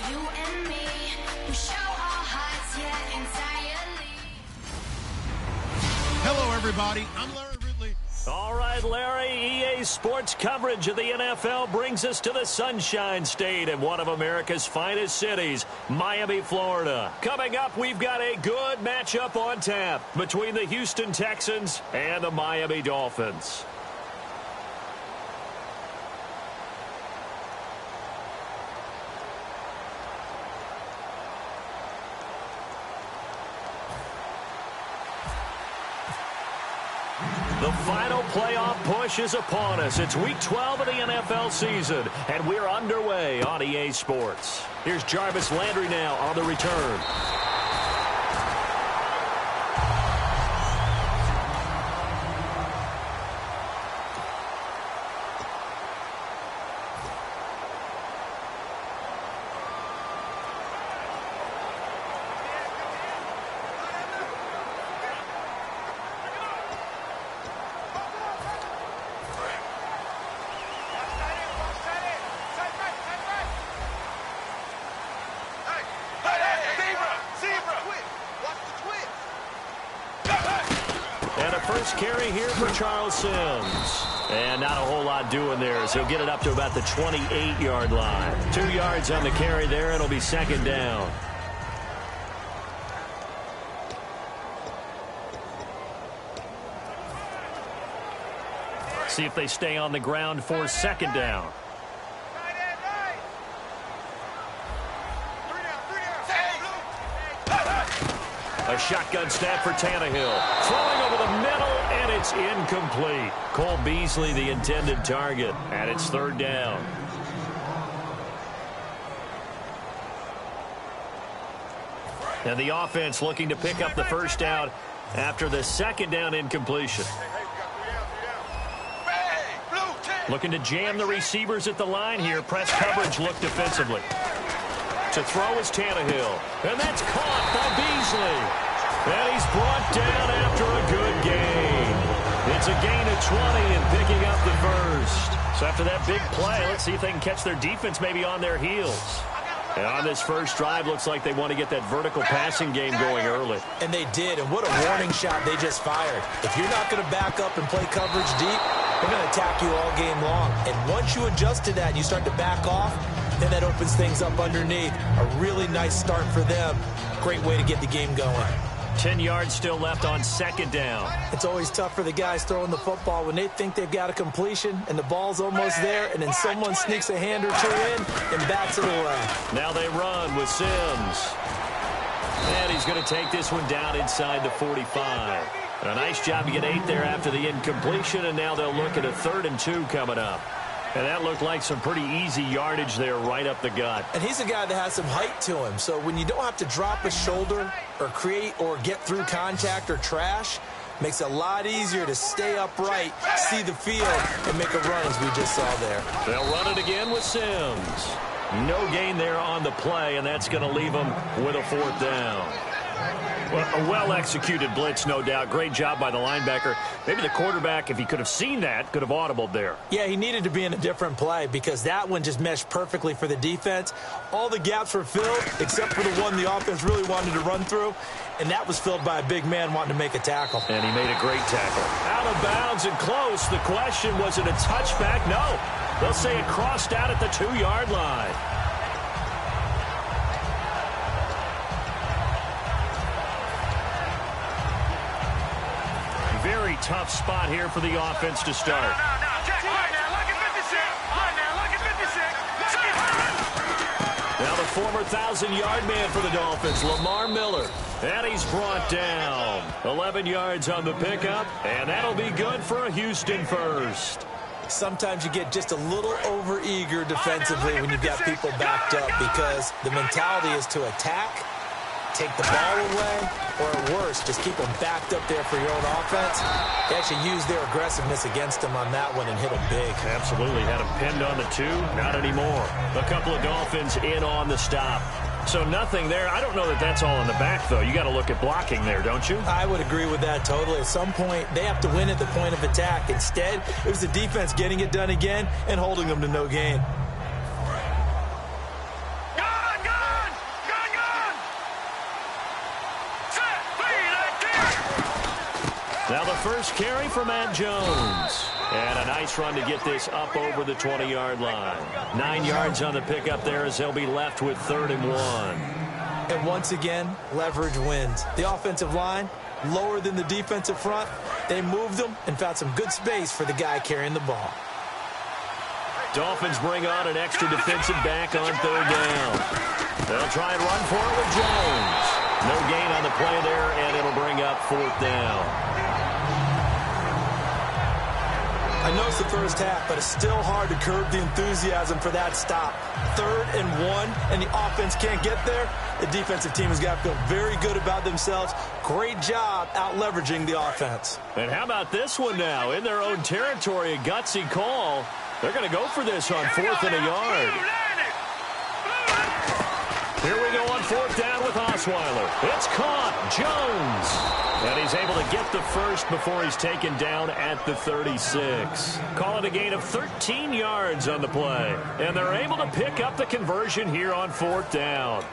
you and me. We show our hearts, yeah, entirely. Hello, everybody. I'm Larry Ridley. All right, Larry, EA Sports coverage of the NFL brings us to the Sunshine State in one of America's finest cities, Miami, Florida. Coming up, we've got a good matchup on tap between the Houston Texans and the Miami Dolphins. The final playoff push is upon us. It's Week 12 of the NFL season, and we're underway on EA Sports. Here's Jarvis Landry now on the return. First carry here for Charles Sims. And not a whole lot doing there, so he'll get it up to about the 28-yard line. 2 yards on the carry there, it'll be second down. See if they stay on the ground for second down. A shotgun snap for Tannehill. Throwing over the middle, and it's incomplete. Cole Beasley, the intended target, and it's third down. And the offense looking to pick up the first down after the second down incompletion. Looking to jam the receivers at the line here. Press coverage look defensively. To throw is Tannehill. And that's caught by Beasley. And he's brought down after a good gain. It's a gain of 20 and picking up the first. So after that big play, let's see if they can catch their defense maybe on their heels. And on this first drive, looks like they want to get that vertical passing game going early. And they did, and what a warning shot they just fired. If you're not going to back up and play coverage deep, they're going to attack you all game long. And once you adjust to that and you start to back off, then that opens things up underneath. A really nice start for them. Great way to get the game going. 10 yards still left on second down. It's always tough for the guys throwing the football when they think they've got a completion and the ball's almost there, and then someone sneaks a hand or two in and bats it away. Now they run with Sims. And he's going to take this one down inside the 45. A nice job to get 8 there after the incompletion, and now they'll look at a 3rd and 2 coming up. And that looked like some pretty easy yardage there right up the gut. And he's a guy that has some height to him. So when you don't have to drop a shoulder or create or get through contact or trash, makes it a lot easier to stay upright, see the field, and make a run as we just saw there. They'll run it again with Sims. No gain there on the play, and that's going to leave them with a 4th down. Well, a well-executed blitz, no doubt. Great job by the linebacker. Maybe the quarterback, if he could have seen that, could have audibled there. Yeah, he needed to be in a different play because that one just meshed perfectly for the defense. All the gaps were filled except for the one the offense really wanted to run through, and that was filled by a big man wanting to make a tackle. And he made a great tackle. Out of bounds and close. The question, was it a touchback? No. They'll say it crossed out at the 2-yard line. Very tough spot here for the offense to start. Now the former 1,000-yard man for the Dolphins, Lamar Miller. And he's brought down. 11 yards on the pickup, and that'll be good for a Houston first. Sometimes you get just a little over-eager defensively when you've got people backed up because the mentality is to attack, take the ball away, or at worst, just keep them backed up there for your own offense. They actually used their aggressiveness against them on that one and hit them big. Absolutely. Had them pinned on the 2. Not anymore. A couple of Dolphins in on the stop. So nothing there. I don't know that that's all in the back, though. You got to look at blocking there, don't you? I would agree with that totally. At some point, they have to win at the point of attack. Instead, it was the defense getting it done again and holding them to no gain. first carry for Matt Jones. And a nice run to get this up over the 20-yard line. 9 yards on the pickup there as they'll be left with 3rd and 1. And once again, leverage wins. The offensive line, lower than the defensive front. They moved them and found some good space for the guy carrying the ball. Dolphins bring on an extra defensive back on 3rd down. They'll try and run for it with Jones. No gain on the play there, and it'll bring up 4th down. I know it's the first half, but it's still hard to curb the enthusiasm for that stop. 3rd and 1, and the offense can't get there. The defensive team has got to feel very good about themselves. Great job out-leveraging the offense. And how about this one now? In their own territory, a gutsy call. They're going to go for this on 4th and a yard. Here we go on 4th down with Osweiler. It's caught. Jones. And he's able to get the first before he's taken down at the 36. Call it a gain of 13 yards on the play. And they're able to pick up the conversion here on 4th down.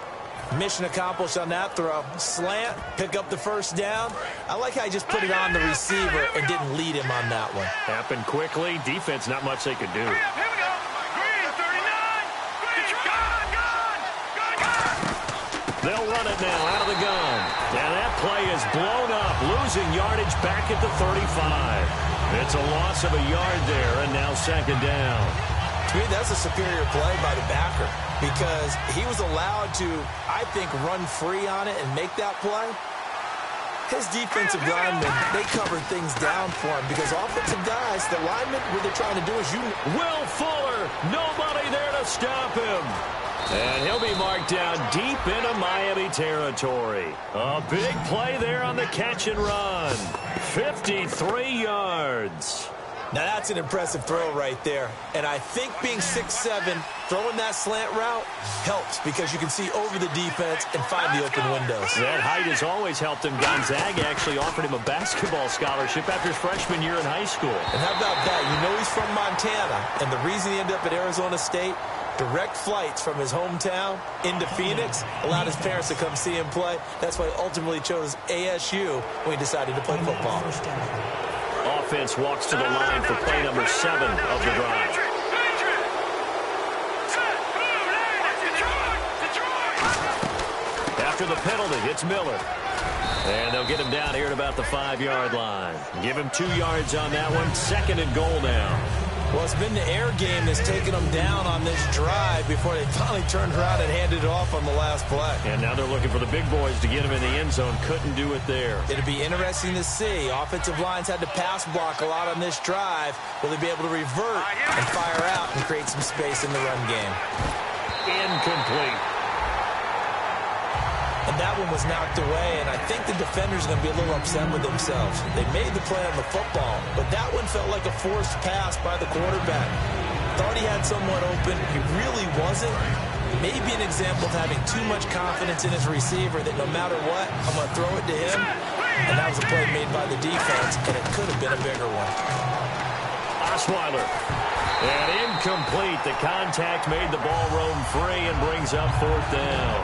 Mission accomplished on that throw. Slant, pick up the first down. I like how he just put it on the receiver and didn't lead him on that one. Happened quickly. Defense, not much they could do. They'll run it now out of the gun. And that play is blown up, losing yardage back at the 35. It's a loss of a yard there, and now 2nd down. To me, that's a superior play by the backer because he was allowed to, I think, run free on it and make that play. His defensive linemen, they covered things down for him because offensive guys, the linemen, what they're trying to do is Will Fuller, nobody there to stop him. And he'll be marked down deep into Miami territory. A big play there on the catch and run. 53 yards. Now that's an impressive throw right there. And I think being 6'7", throwing that slant route helps because you can see over the defense and find the open windows. That height has always helped him. Gonzaga actually offered him a basketball scholarship after his freshman year in high school. And how about that? You know he's from Montana. And the reason he ended up at Arizona State, direct flights from his hometown into Phoenix allowed his parents to come see him play. That's why he ultimately chose ASU when he decided to play football. Offense walks to the line for play number 7 of the drive. After the penalty, it's Miller. And they'll get him down here at about the 5-yard line. Give him 2 yards on that one. 2nd and goal now. Well, it's been the air game that's taken them down on this drive before they finally turned around and handed it off on the last play. And now they're looking for the big boys to get him in the end zone. Couldn't do it there. It'll be interesting to see. Offensive lines had to pass block a lot on this drive. Will they be able to revert and fire out and create some space in the run game? Incomplete. And that one was knocked away, and I think the defenders are going to be a little upset with themselves. They made the play on the football, but that one felt like a forced pass by the quarterback. Thought he had someone open. He really wasn't. Maybe an example of having too much confidence in his receiver that no matter what, I'm going to throw it to him. And that was a play made by the defense, and it could have been a bigger one. Osweiler. And incomplete. The contact made the ball roam free and brings up 4th down.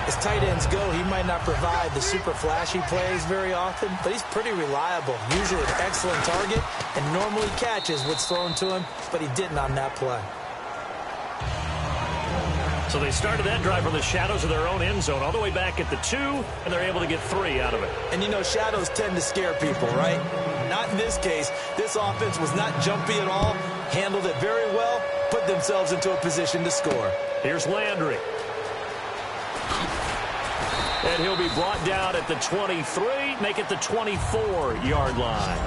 As tight ends go, he might not provide the super flashy plays very often, but he's pretty reliable. Usually an excellent target and normally catches what's thrown to him, but he didn't on that play. So they started that drive from the shadows of their own end zone all the way back at the 2, and they're able to get 3 out of it. And you know, shadows tend to scare people, right? Not in this case. This offense was not jumpy at all, handled it very well, put themselves into a position to score. Here's Landry. And he'll be brought down at the 23, make it the 24-yard line.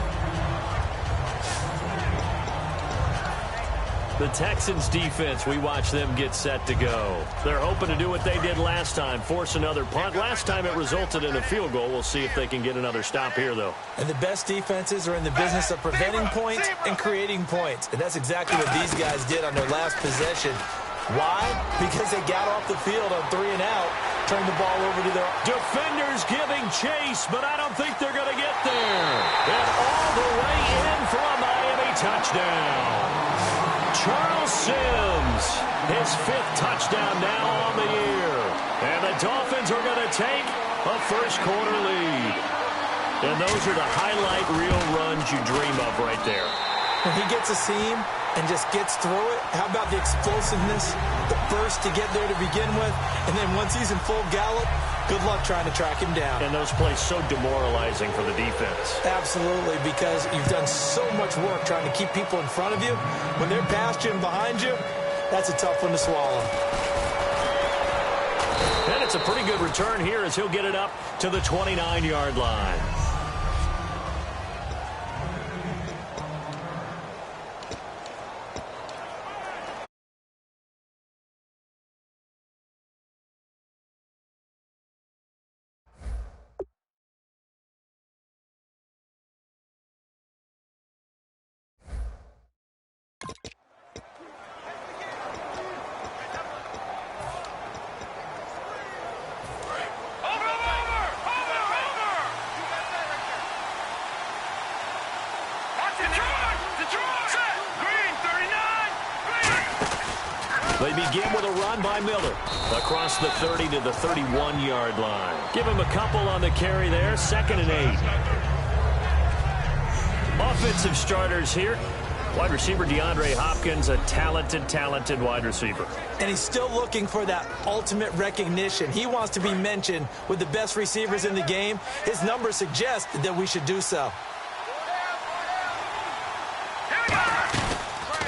The Texans defense, we watch them get set to go. They're hoping to do what they did last time, force another punt. Last time it resulted in a field goal. We'll see if they can get another stop here, though. And the best defenses are in the business of preventing points and creating points. And that's exactly what these guys did on their last possession. Why? Because they got off the field on 3 and out, turned the ball over to their defenders giving chase, but I don't think they're going to get there. And all the way in for a Miami touchdown. Charles Sims, his 5th touchdown now on the year. And the Dolphins are going to take a first-quarter lead. And those are the highlight reel runs you dream of right there. When he gets a seam and just gets through it, how about the explosiveness, the burst to get there to begin with, and then once he's in full gallop, good luck trying to track him down. And those plays so demoralizing for the defense. Absolutely, because you've done so much work trying to keep people in front of you. When they're past you and behind you, that's a tough one to swallow. And it's a pretty good return here as he'll get it up to the 29-yard line. They begin with a run by Miller across the 30 to the 31-yard line. Give him a couple on the carry there, 2nd and 8. Offensive starters here. Wide receiver DeAndre Hopkins, a talented wide receiver. And he's still looking for that ultimate recognition. He wants to be mentioned with the best receivers in the game. His numbers suggest that we should do so.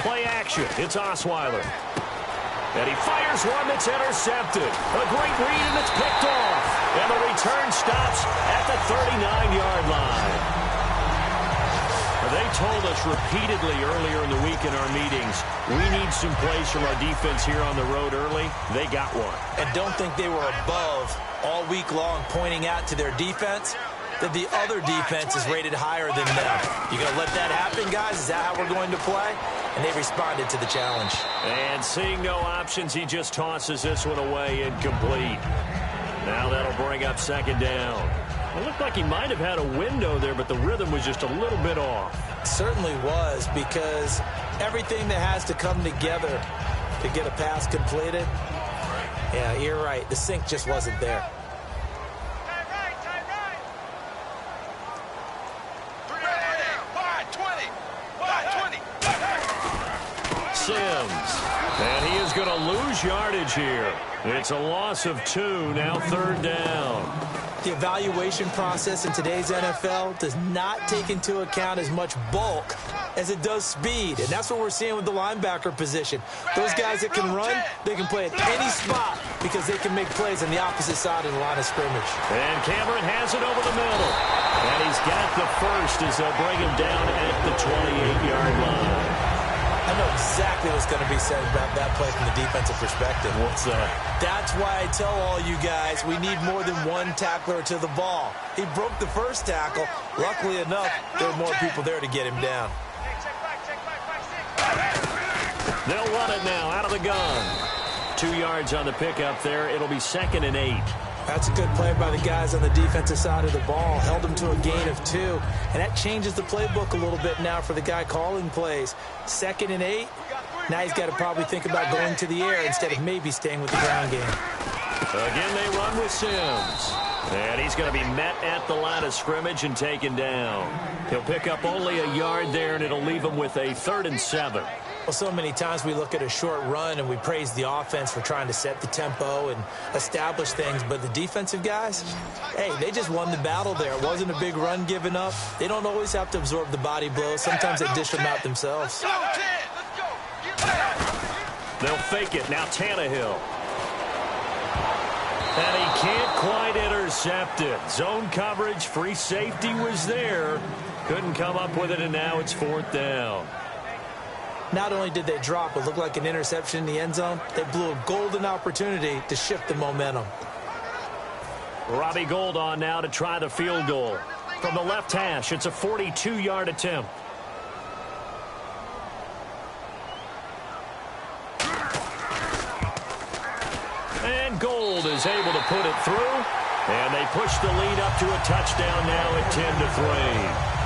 Play action. It's Osweiler. And he fires one that's intercepted. A great read, and it's picked off. And the return stops at the 39-yard line. They told us repeatedly earlier in the week in our meetings, we need some plays from our defense here on the road early. They got one. And don't think they were above all week long pointing out to their defense that the other defense is rated higher than them. You going to let that happen, guys? Is that how we're going to play? And they responded to the challenge. And seeing no options, he just tosses this one away, incomplete. Now that'll bring up 2nd down. It looked like he might have had a window there, but the rhythm was just a little bit off. It certainly was, because everything that has to come together to get a pass completed, yeah, you're right. The sync just wasn't there. Sims. And he is going to lose yardage here. It's a loss of 2, now 3rd down. The evaluation process in today's NFL does not take into account as much bulk as it does speed. And that's what we're seeing with the linebacker position. Those guys that can run, they can play at any spot because they can make plays on the opposite side of the line of scrimmage. And Cameron has it over the middle. And he's got the first as they'll bring him down at the 28-yard line. I know exactly what's going to be said about that play from the defensive perspective. What's that? That's why I tell all you guys we need more than one tackler to the ball. He broke the first tackle. Luckily enough, there were more people there to get him down. They'll run it now out of the gun. 2 yards on the pickup there. It'll be 2nd and 8. That's a good play by the guys on the defensive side of the ball. Held them to a gain of 2. And that changes the playbook a little bit now for the guy calling plays. 2nd and 8. Now he's got to probably think about going to the air instead of maybe staying with the ground game. Again, they run with Sims. And he's going to be met at the line of scrimmage and taken down. He'll pick up only a yard there, and it'll leave him with a 3rd and 7. Well, so many times we look at a short run and we praise the offense for trying to set the tempo and establish things. But the defensive guys, hey, they just won the battle there. It wasn't a big run given up. They don't always have to absorb the body blows. Sometimes they dish them out themselves. They'll fake it. Now Tannehill. And he can't quite intercept it. Zone coverage, free safety was there. Couldn't come up with it, and now it's 4th down. Not only did they drop what looked like an interception in the end zone, they blew a golden opportunity to shift the momentum. Robbie Gould on now to try the field goal. From the left hash, it's a 42-yard attempt. And Gould is able to put it through. And they push the lead up to a touchdown now at 10-3.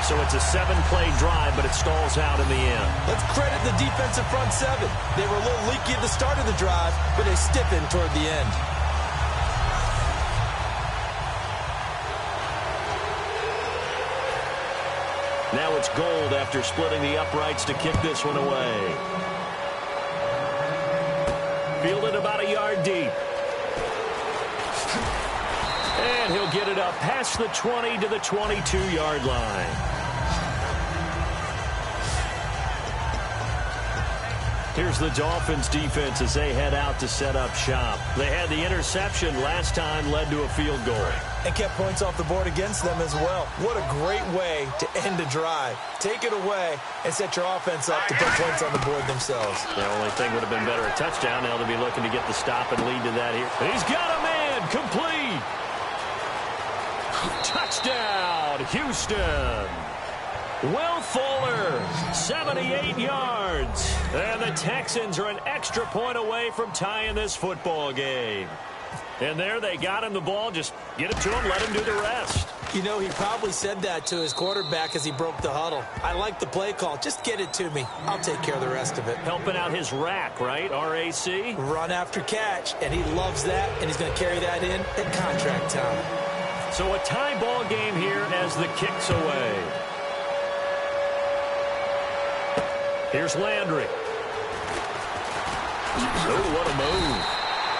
So it's a 7-play drive, but it stalls out in the end. Let's credit the defensive front 7. They were a little leaky at the start of the drive, but they stiffened toward the end. Now it's Gold after splitting the uprights to kick this one away. Fielded about a yard deep. And he'll get it up past the 20 to the 22-yard line. Here's the Dolphins defense as they head out to set up shop. They had the interception last time, led to a field goal. And kept points off the board against them as well. What a great way to end a drive. Take it away and set your offense up to put points on the board themselves. The only thing would have been better a touchdown. Now they'll be looking to get the stop and lead to that here. He's got a man, complete. Touchdown, Houston. Will Fuller, 78 yards. And the Texans are an extra point away from tying this football game. And there they got him the ball. Just get it to him, let him do the rest. You know, he probably said that to his quarterback as he broke the huddle. I like the play call. Just get it to me. I'll take care of the rest of it. Helping out his rack, right? RAC? Run after catch. And he loves that, and he's going to carry that in at contract time. So a tie ball game here as the kick's away. Here's Landry. Oh, what a move.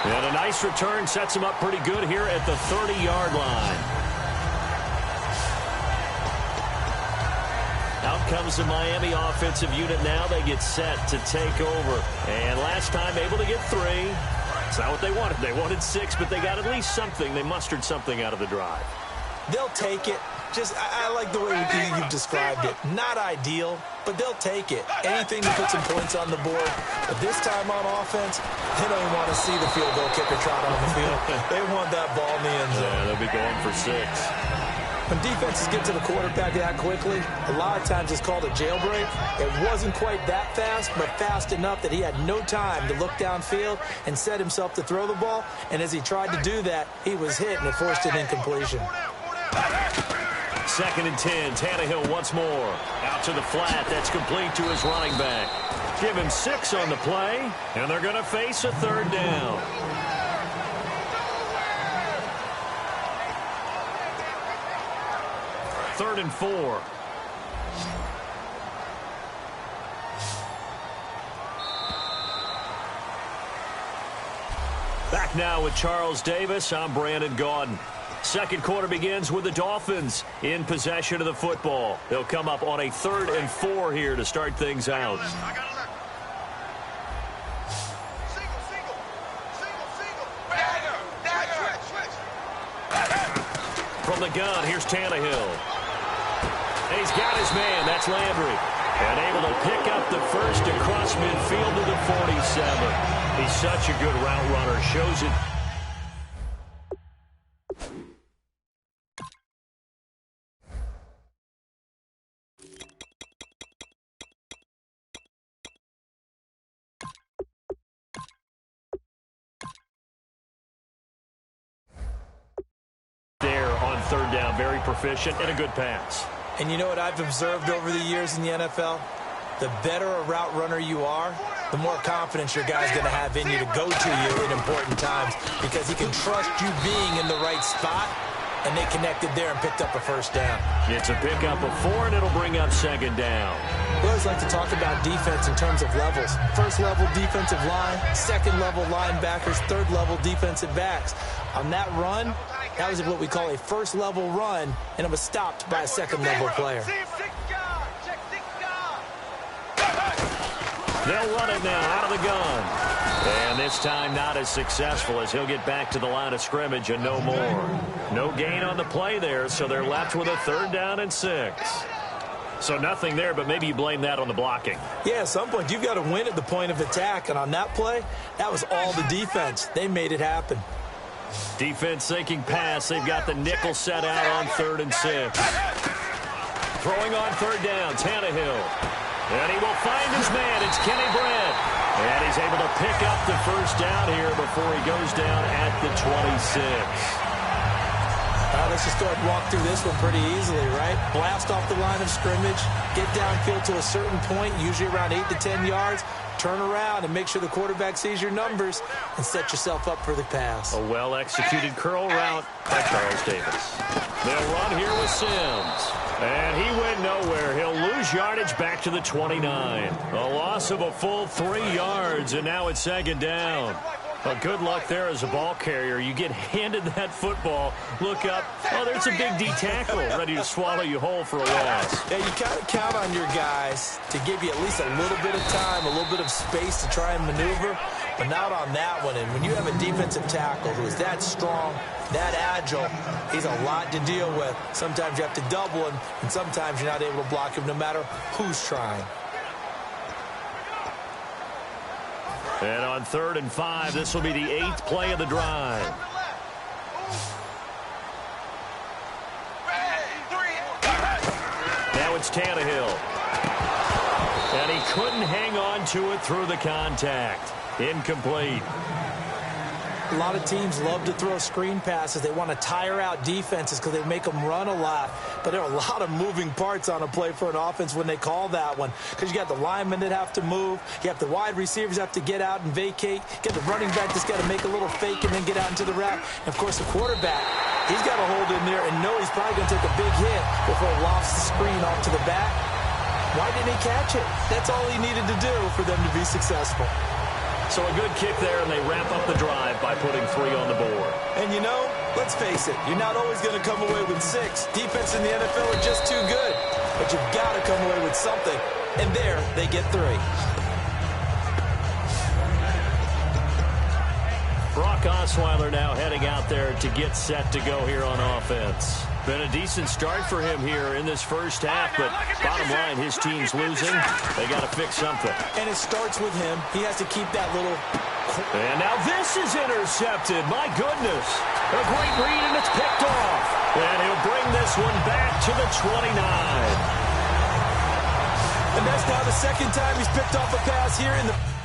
And a nice return sets him up pretty good here at the 30-yard line. Out comes the Miami offensive unit now. They get set to take over. And last time able to get 3. It's not what they wanted. They wanted 6, but they got at least something. They mustered something out of the drive. They'll take it. I like the way you've described it. Not ideal, but they'll take it. Anything to put some points on the board. But this time on offense, they don't even want to see the field goal kicker trot on the field. They want that ball in the end zone. Yeah, they'll be going for 6. When defenses get to the quarterback that quickly, a lot of times it's called a jailbreak. It wasn't quite that fast, but fast enough that he had no time to look downfield and set himself to throw the ball. And as he tried to do that, he was hit and it forced an incompletion. 2nd and 10. Tannehill once more. Out to the flat. That's complete to his running back. Give him 6 on the play, and they're going to face a 3rd down. Third and 4. Back now with Charles Davis. I'm Brandon Gaudin. Second quarter begins with the Dolphins in possession of the football. They'll come up on a 3rd and 4 here to start things out. From the gun, here's Tannehill. And he's got his man. That's Landry. And able to pick up the first across midfield to the 47. He's such a good route runner. Shows it. There on 3rd down, very proficient and a good pass. And you know what I've observed over the years in the NFL? The better a route runner you are, the more confidence your guy's going to have in you to go to you in important times because he can trust you being in the right spot, and they connected there and picked up a 1st down. It's a pickup of 4, and it'll bring up 2nd down. We always like to talk about defense in terms of levels. 1st level defensive line, 2nd level linebackers, 3rd level defensive backs. On that run, that was what we call a 1st level run, and it was stopped by a 2nd level player. They'll run it now out of the gun. And this time not as successful as he'll get back to the line of scrimmage and no more. No gain on the play there, so they're left with a 3rd down and 6. So nothing there, but maybe you blame that on the blocking. Yeah, at some point you've got to win at the point of attack, and on that play, that was all the defense. They made it happen. Defense sinking pass. They've got the nickel set out on 3rd and 6. Throwing on 3rd down, Tannehill. And he will find his man. It's Kenny Brett. And he's able to pick up the 1st down here before he goes down at the 26. Well, let's just go ahead and walk through this one pretty easily, right? Blast off the line of scrimmage, get downfield to a certain point, usually around 8 to 10 yards, turn around and make sure the quarterback sees your numbers and set yourself up for the pass. A well-executed curl route by Charles Davis. They'll run here with Sims. And he went nowhere. He'll lose yardage back to the 29. A loss of a full 3 yards, and now it's second down. Well, good luck there as a ball carrier. You get handed that football, look up, oh, there's a big D tackle ready to swallow you whole for a loss. Yeah, you kind of count on your guys to give you at least a little bit of time, a little bit of space to try and maneuver, but not on that one. And when you have a defensive tackle who is that strong, that agile, he's a lot to deal with. Sometimes you have to double him, and sometimes you're not able to block him no matter who's trying. And on 3rd and 5, this will be the 8th play of the drive. Now it's Tannehill. And he couldn't hang on to it through the contact. Incomplete. A lot of teams love to throw screen passes. They want to tire out defenses because they make them run a lot. But there are a lot of moving parts on a play for an offense when they call that one. Because you got the linemen that have to move. You have the wide receivers have to get out and vacate. You got the running back that's got to make a little fake and then get out into the route. And, of course, the quarterback, he's got to hold in there and know he's probably going to take a big hit before he lofts the screen off to the back. Why didn't he catch it? That's all he needed to do for them to be successful. So a good kick there, and they wrap up the drive by putting 3 on the board. And you know, let's face it, you're not always going to come away with 6. Defense in the NFL are just too good. But you've got to come away with something. And there, they get 3. Brock Osweiler now heading out there to get set to go here on offense. Been a decent start for him here in this first half, but bottom line, his team's losing. They got to fix something. And it starts with him. He has to keep that little... And now this is intercepted. My goodness. A great read, and it's picked off. And he'll bring this one back to the 29. And that's now the second time he's picked off a pass here in the...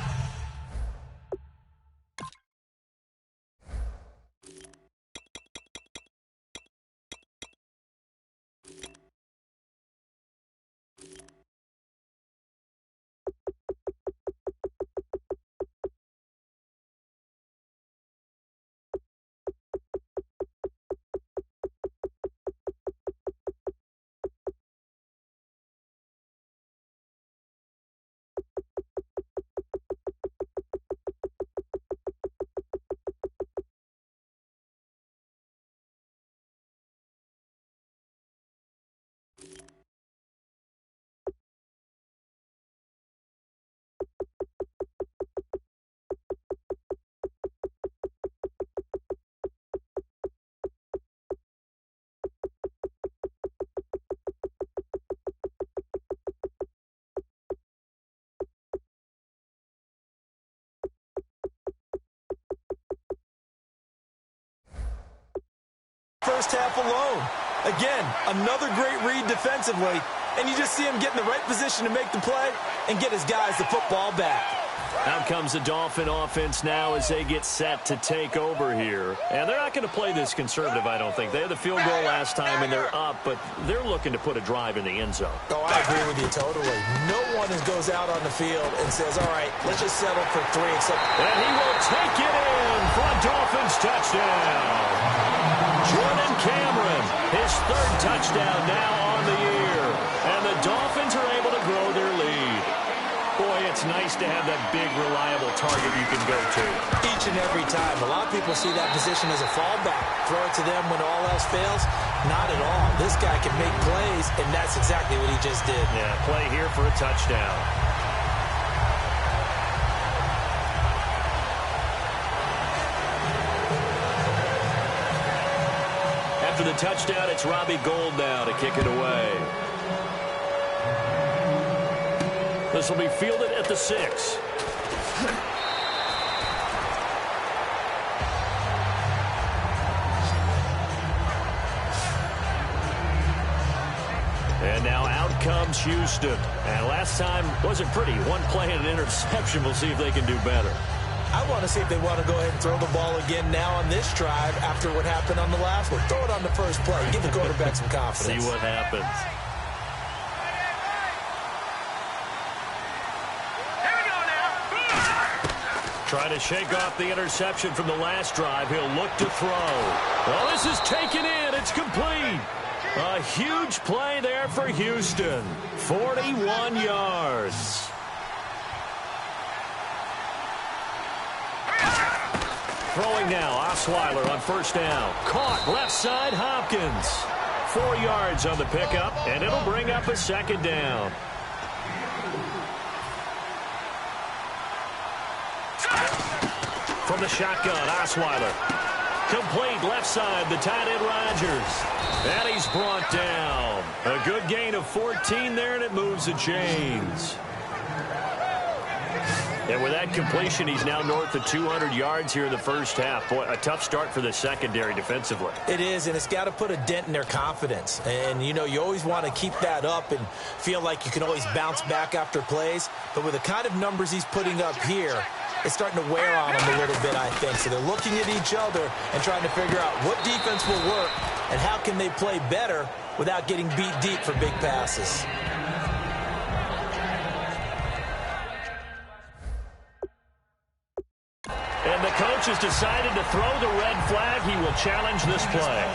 First half alone. Again, another great read defensively, and you just see him get in the right position to make the play and get his guys the football back. Out comes the Dolphin offense now as they get set to take over here. And they're not going to play this conservative, I don't think. They had the field goal last time, and they're up, but they're looking to put a drive in the end zone. Oh, I agree with you totally. No one goes out on the field and says, all right, let's just settle for 3. And he will take it in for a Dolphins touchdown. Jordan Cameron, his 3rd touchdown now on the year. And the Dolphins are able to grow their lead. Boy, it's nice to have that big, reliable target you can go to. Each and every time. A lot of people see that position as a fallback. Throw it to them when all else fails. Not at all. This guy can make plays, and that's exactly what he just did. Yeah, play here for a touchdown. After the touchdown, it's Robbie Gould now to kick it away. This will be fielded at the 6. And now out comes Houston. And last time wasn't pretty. One play and an interception. We'll see if they can do better. I want to see if they want to go ahead and throw the ball again now on this drive after what happened on the last one. Throw it on the first play. Give the quarterback some confidence. See what happens. Trying to shake off the interception from the last drive. He'll look to throw. Well, this is taken in. It's complete. A huge play there for Houston. 41 yards. Throwing now, Osweiler on first down. Caught left side, Hopkins. 4 yards on the pickup, and it'll bring up a second down. From the shotgun, Osweiler. Complete left side, the tight end Rodgers. And he's brought down. A good gain of 14 there, and it moves the chains. And with that completion, he's now north of 200 yards here in the first half. Boy, a tough start for the secondary defensively. It is, and it's got to put a dent in their confidence. And, you know, you always want to keep that up and feel like you can always bounce back after plays. But with the kind of numbers he's putting up here, it's starting to wear on them a little bit, I think. So they're looking at each other and trying to figure out what defense will work and how can they play better without getting beat deep for big passes. And the coach has decided to throw the red flag. He will challenge this play.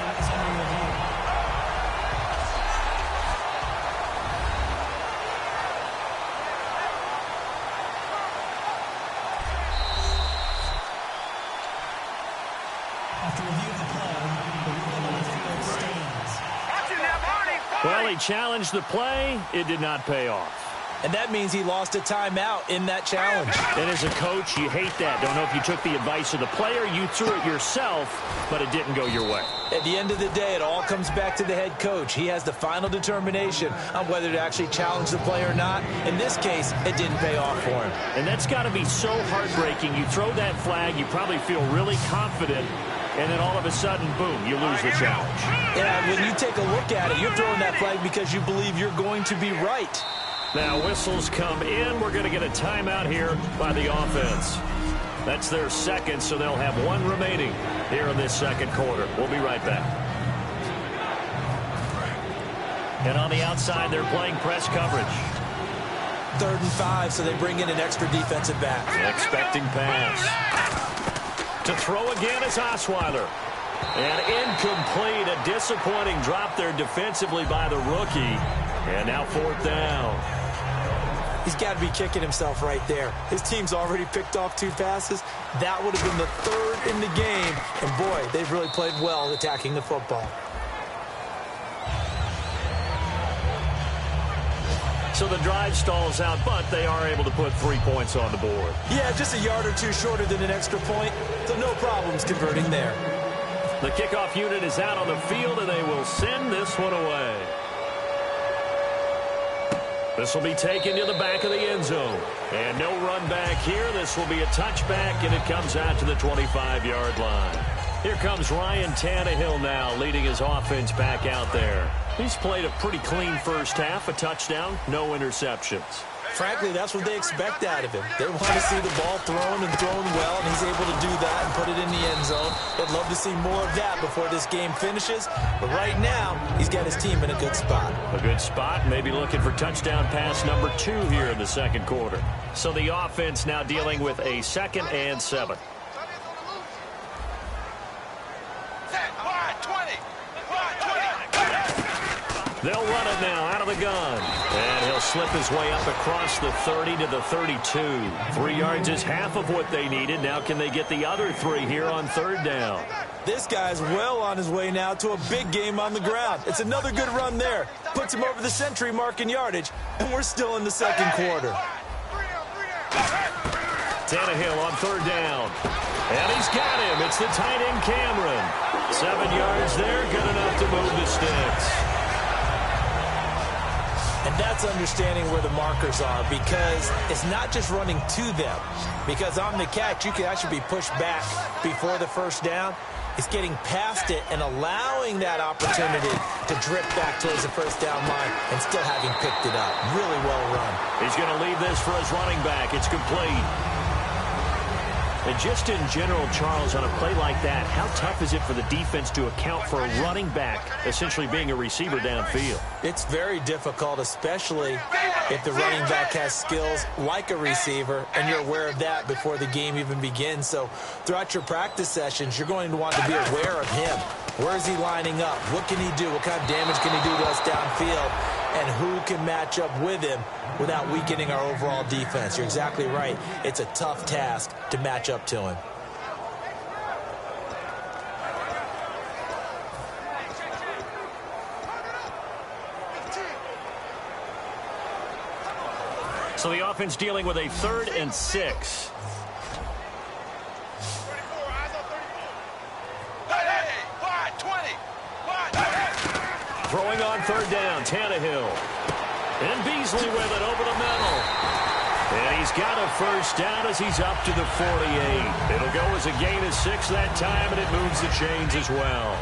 Well, he challenged the play. It did not pay off. And that means he lost a timeout in that challenge. And as a coach, you hate that. Don't know if you took the advice of the player, you threw it yourself, but it didn't go your way. At the end of the day, it all comes back to the head coach. He has the final determination on whether to actually challenge the play or not. In this case, it didn't pay off for him. And that's got to be so heartbreaking. You throw that flag, you probably feel really confident, and then all of a sudden, boom, you lose the challenge. Yeah, when you take a look at it, you're throwing that flag because you believe you're going to be right. Now whistles come in. We're going to get a timeout here by the offense. That's their second, so they'll have one remaining here in this second quarter. We'll be right back. And on the outside, they're playing press coverage. 3rd and 5, so they bring in an extra defensive back. Expecting pass. To throw again is Osweiler. And incomplete. A disappointing drop there defensively by the rookie. And now 4th down. He's got to be kicking himself right there. His team's already picked off 2 passes. That would have been the 3rd in the game. And, boy, they've really played well attacking the football. So the drive stalls out, but they are able to put 3 points on the board. Yeah, just a yard or 2 shorter than an extra point, so no problems converting there. The kickoff unit is out on the field, and they will send this one away. This will be taken to the back of the end zone. And no run back here. This will be a touchback, and it comes out to the 25-yard line. Here comes Ryan Tannehill now, leading his offense back out there. He's played a pretty clean first half, a touchdown, no interceptions. Frankly, that's what they expect out of him. They want to see the ball thrown and thrown well, and he's able to do that and put it in the end zone. They'd love to see more of that before this game finishes. But right now, he's got his team in a good spot. A good spot, maybe looking for touchdown pass number 2 here in the second quarter. So the offense now dealing with a 2nd and 7. They'll run it now out of the gun. And he'll slip his way up across the 30 to the 32. 3 yards is half of what they needed. Now can they get the other 3 here on 3rd down? This guy's well on his way now to a big game on the ground. It's another good run there. Puts him over the century mark in yardage. And we're still in the second quarter. Tannehill on 3rd down. And he's got him. It's the tight end Cameron. 7 yards there. Good enough to move the sticks. And that's understanding where the markers are, because it's not just running to them. Because on the catch, you can actually be pushed back before the first down. It's getting past it and allowing that opportunity to drip back towards the first down line and still having picked it up. Really well run. He's going to leave this for his running back. It's complete. And just in general, Charles, on a play like that, how tough is it for the defense to account for a running back essentially being a receiver downfield? It's very difficult, especially if the running back has skills like a receiver, and you're aware of that before the game even begins. So throughout your practice sessions, you're going to want to be aware of him. Where is he lining up? What can he do? What kind of damage can he do to us downfield? And who can match up with him without weakening our overall defense? You're exactly right. It's a tough task to match up to him. So the offense dealing with a 3rd and 6. Throwing on 3rd down, Tannehill. And Beasley with it over the middle. And he's got a first down as he's up to the 48. It'll go as a gain of 6 that time, and it moves the chains as well.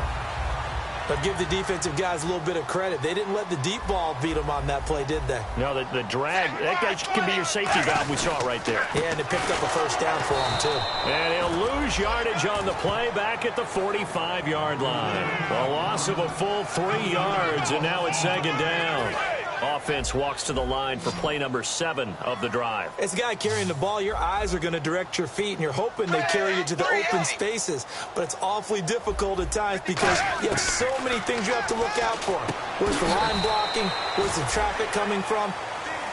But give the defensive guys a little bit of credit. They didn't let the deep ball beat them on that play, did they? No, the drag, that guy can be your safety valve. We saw it right there. Yeah, and it picked up a first down for him, too. And he'll lose yardage on the play back at the 45-yard line. A loss of a full 3 yards, and now it's 2nd down. Offense walks to the line for play number 7 of the drive. As a guy carrying the ball, your eyes are going to direct your feet, and you're hoping they carry you to the open spaces. But it's awfully difficult at times because you have so many things you have to look out for. Where's the line blocking? Where's the traffic coming from?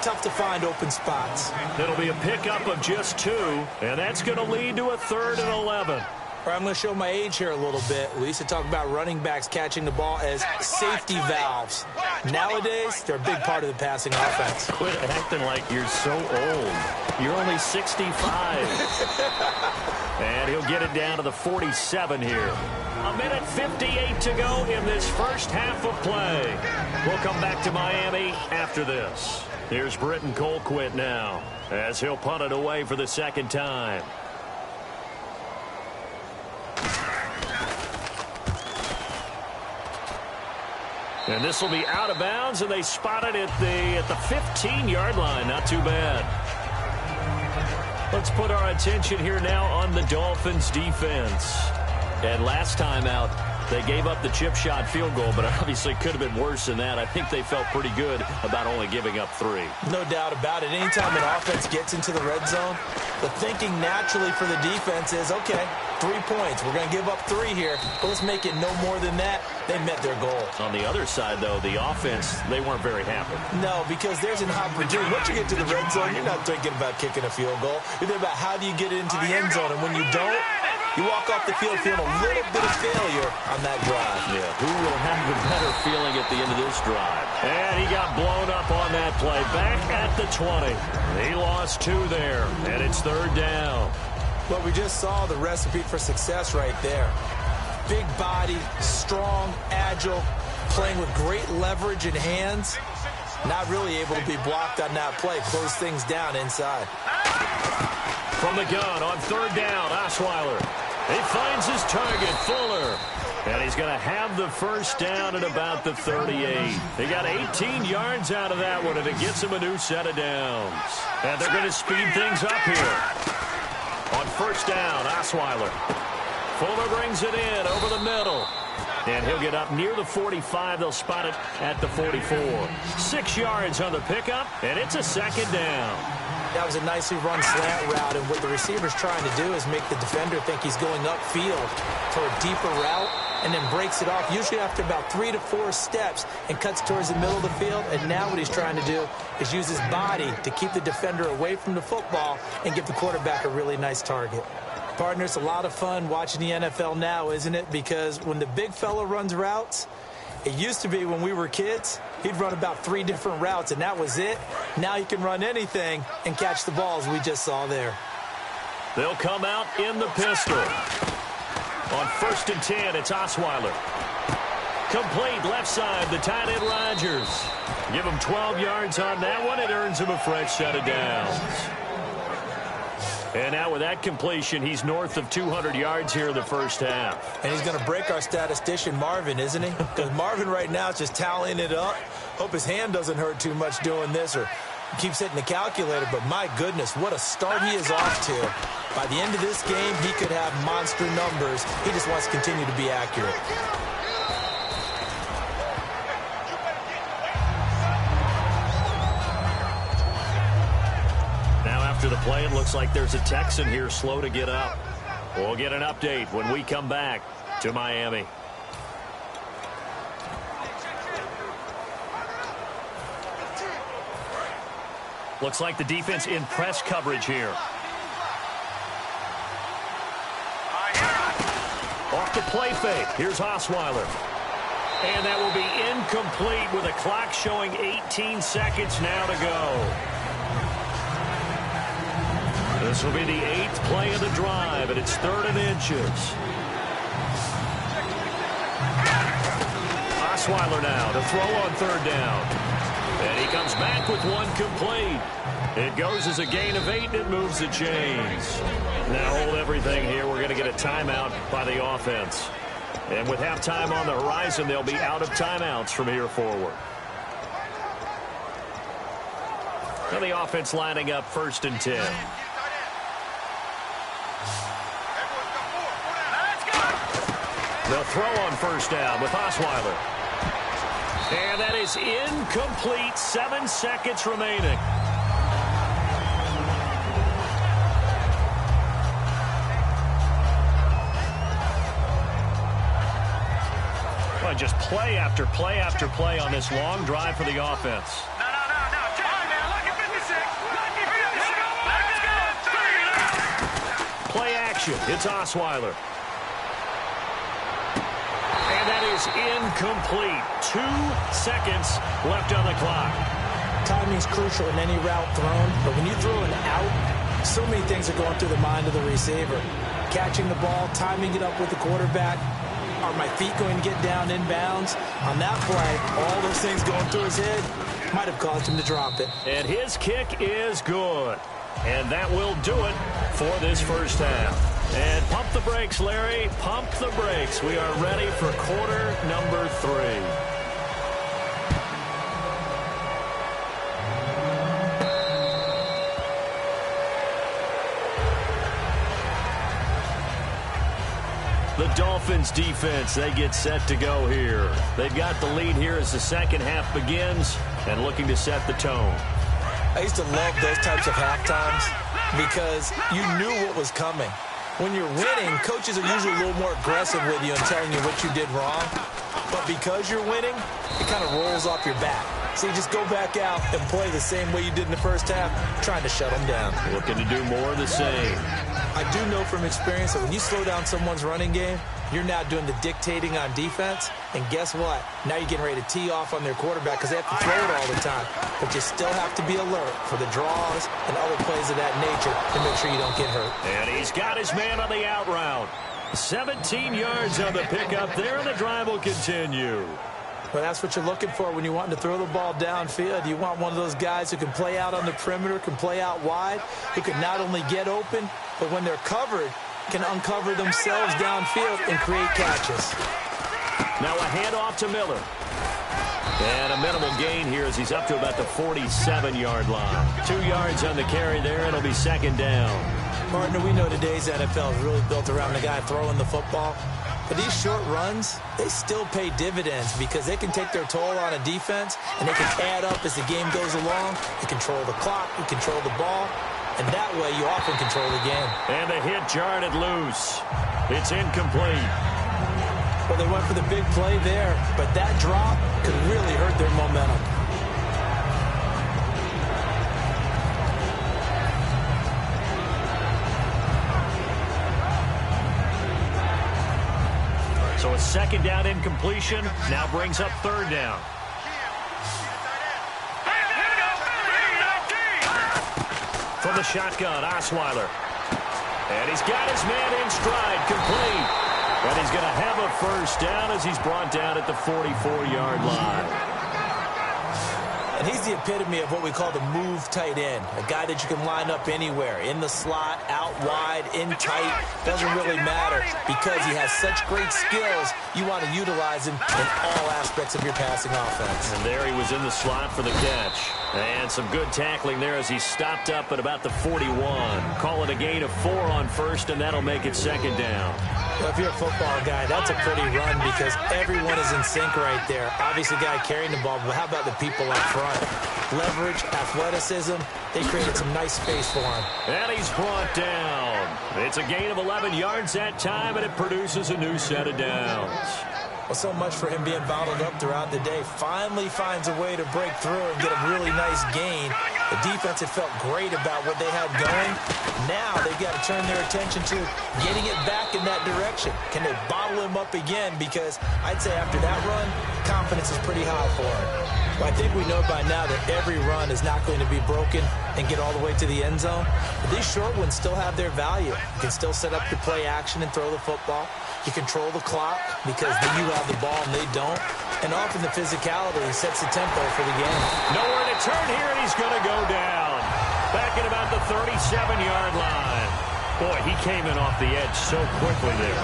Tough to find open spots. It'll be a pickup of just 2, and that's going to lead to a 3rd and 11. I'm going to show my age here a little bit. We used to talk about running backs catching the ball as safety valves. Nowadays, they're a big part of the passing offense. Quit acting like you're so old. You're only 65. And he'll get it down to the 47 here. 1:58 to go in this first half of play. We'll come back to Miami after this. Here's Britton Colquitt now as he'll punt it away for the 2nd time. And this will be out of bounds, and they spot it at the 15-yard line. Not too bad. Let's put our attention here now on the Dolphins' defense. And last time out, they gave up the chip shot field goal, but obviously could have been worse than that. I think they felt pretty good about only giving up 3. No doubt about it. Anytime an offense gets into the red zone, the thinking naturally for the defense is, okay, 3 points. We're going to give up 3 here, but let's make it no more than that. They met their goal. On the other side, though, the offense, they weren't very happy. No, because there's an opportunity. Once you get to the red zone, you're not thinking about kicking a field goal. You're thinking about how do you get into the end zone, and when you don't, you walk off the field feeling a little bit of failure on that drive. Yeah, who will have a better feeling at the end of this drive? And he got blown up on that play. Back at the 20. He lost 2 there, and it's 3rd down. Well, we just saw the recipe for success right there. Big body, strong, agile, playing with great leverage in hands. Not really able to be blocked on that play. Close things down inside. From the gun on 3rd down, Osweiler. He finds his target, Fuller. And he's going to have the first down at about the 38. They got 18 yards out of that one, and it gets him a new set of downs. And they're going to speed things up here. On 1st down, Osweiler. Fuller brings it in over the middle. And he'll get up near the 45. They'll spot it at the 44. 6 yards on the pickup, and it's a 2nd down. That was a nicely run slant route, and what the receiver's trying to do is make the defender think he's going upfield for a deeper route, and then breaks it off, usually after about 3 to 4 steps, and cuts towards the middle of the field. And now what he's trying to do is use his body to keep the defender away from the football and give the quarterback a really nice target. Partner, it's a lot of fun watching the NFL now, isn't it? Because when the big fella runs routes, it used to be when we were kids, he'd run about 3 different routes, and that was it. Now he can run anything and catch the balls we just saw there. They'll come out in the pistol. On 1st and 10, it's Osweiler. Complete left side, the tight end Rodgers. Give him 12 yards on that one. It earns him a fresh set of downs. And now with that completion, he's north of 200 yards here in the first half. And he's going to break our statistician, Marvin, isn't he? Because Marvin right now is just tallying it up. Hope his hand doesn't hurt too much doing this, or Keeps hitting the calculator, but my goodness, what a start he is off to. By the end of this game, he could have monster numbers. He just wants to continue to be accurate. Now after the play, it looks like there's a Texan here slow to get up. We'll get an update when we come back to Miami. Looks like the defense in press coverage here. Off the play fake. Here's Osweiler. And that will be incomplete with a clock showing 18 seconds now to go. This will be the 8th play of the drive, and it's 3rd and inches. Osweiler now to throw on 3rd down. And he comes back with one complete. It goes as a gain of 8, and it moves the chains. Now hold everything here. We're going to get a timeout by the offense. And with halftime on the horizon, they'll be out of timeouts from here forward. Now the offense lining up 1st and 10. They'll throw on 1st down with Osweiler. And that is incomplete. 7 seconds remaining. Well, just play after play after play on this long drive for the offense. No. Look at 56. Play action. It's Osweiler. And that is incomplete. 2 seconds left on the clock. Timing is crucial in any route thrown, but when you throw an out, so many things are going through the mind of the receiver. Catching the ball, timing it up with the quarterback. Are my feet going to get down inbounds? On that play, all those things going through his head might have caused him to drop it. And his kick is good. And that will do it for this first half. And pump the brakes, Larry. Pump the brakes. We are ready for quarter number 3. The Dolphins defense, they get set to go here. They've got the lead here as the second half begins and looking to set the tone. I used to love those types of halftimes because you knew what was coming. When you're winning, coaches are usually a little more aggressive with you and telling you what you did wrong. But because you're winning, it kind of rolls off your back. So you just go back out and play the same way you did in the first half, trying to shut them down. Looking to do more of the same. I do know from experience that when you slow down someone's running game, you're now doing the dictating on defense. And guess what? Now you're getting ready to tee off on their quarterback because they have to throw it all the time. But you still have to be alert for the draws and other plays of that nature to make sure you don't get hurt. And he's got his man on the out route. 17 yards on the pickup there, and the drive will continue. Well, that's what you're looking for when you're wanting to throw the ball downfield. You want one of those guys who can play out on the perimeter, can play out wide, who can not only get open, but when they're covered, can uncover themselves downfield and create catches. Now a handoff to Miller. And a minimal gain here as he's up to about the 47-yard line. 2 yards on the carry there. It'll be 2nd down. Partner, we know today's NFL is really built around the guy throwing the football. But these short runs, they still pay dividends because they can take their toll on a defense and they can add up as the game goes along. You control the clock, you control the ball, and that way you often control the game. And the hit jarred it loose. It's incomplete. Well, they went for the big play there, but that drop could really hurt their momentum. So a 2nd down incompletion now brings up 3rd down. From the shotgun, Osweiler. And he's got his man in stride, complete. And he's going to have a first down as he's brought down at the 44-yard line. And he's the epitome of what we call the move tight end, a guy that you can line up anywhere, in the slot, out wide, in tight, doesn't really matter because he has such great skills. You want to utilize him in all aspects of your passing offense. And there he was in the slot for the catch. And some good tackling there as he stopped up at about the 41. Call it a gain of 4 on first, and that'll make it second down. Well, if you're a football guy, that's a pretty run because everyone is in sync right there. Obviously, the guy carrying the ball, but how about the people up front? Leverage, athleticism, they created some nice space for him. And he's brought down. It's a gain of 11 yards that time, and it produces a new set of downs. Well, so much for him being bottled up throughout the day. Finally finds a way to break through and get a really nice gain. The defense had felt great about what they had going. Now they've got to turn their attention to getting it back in that direction. Can they bottle him up again? Because I'd say after that run, confidence is pretty high for him. Well, I think we know by now that every run is not going to be broken and get all the way to the end zone. But these short ones still have their value. You can still set up your play action and throw the football. You control the clock because then you have the ball and they don't. And often the physicality sets the tempo for the game. Nowhere to turn here, and he's going to go down. Back at about the 37-yard line. Boy, he came in off the edge so quickly there.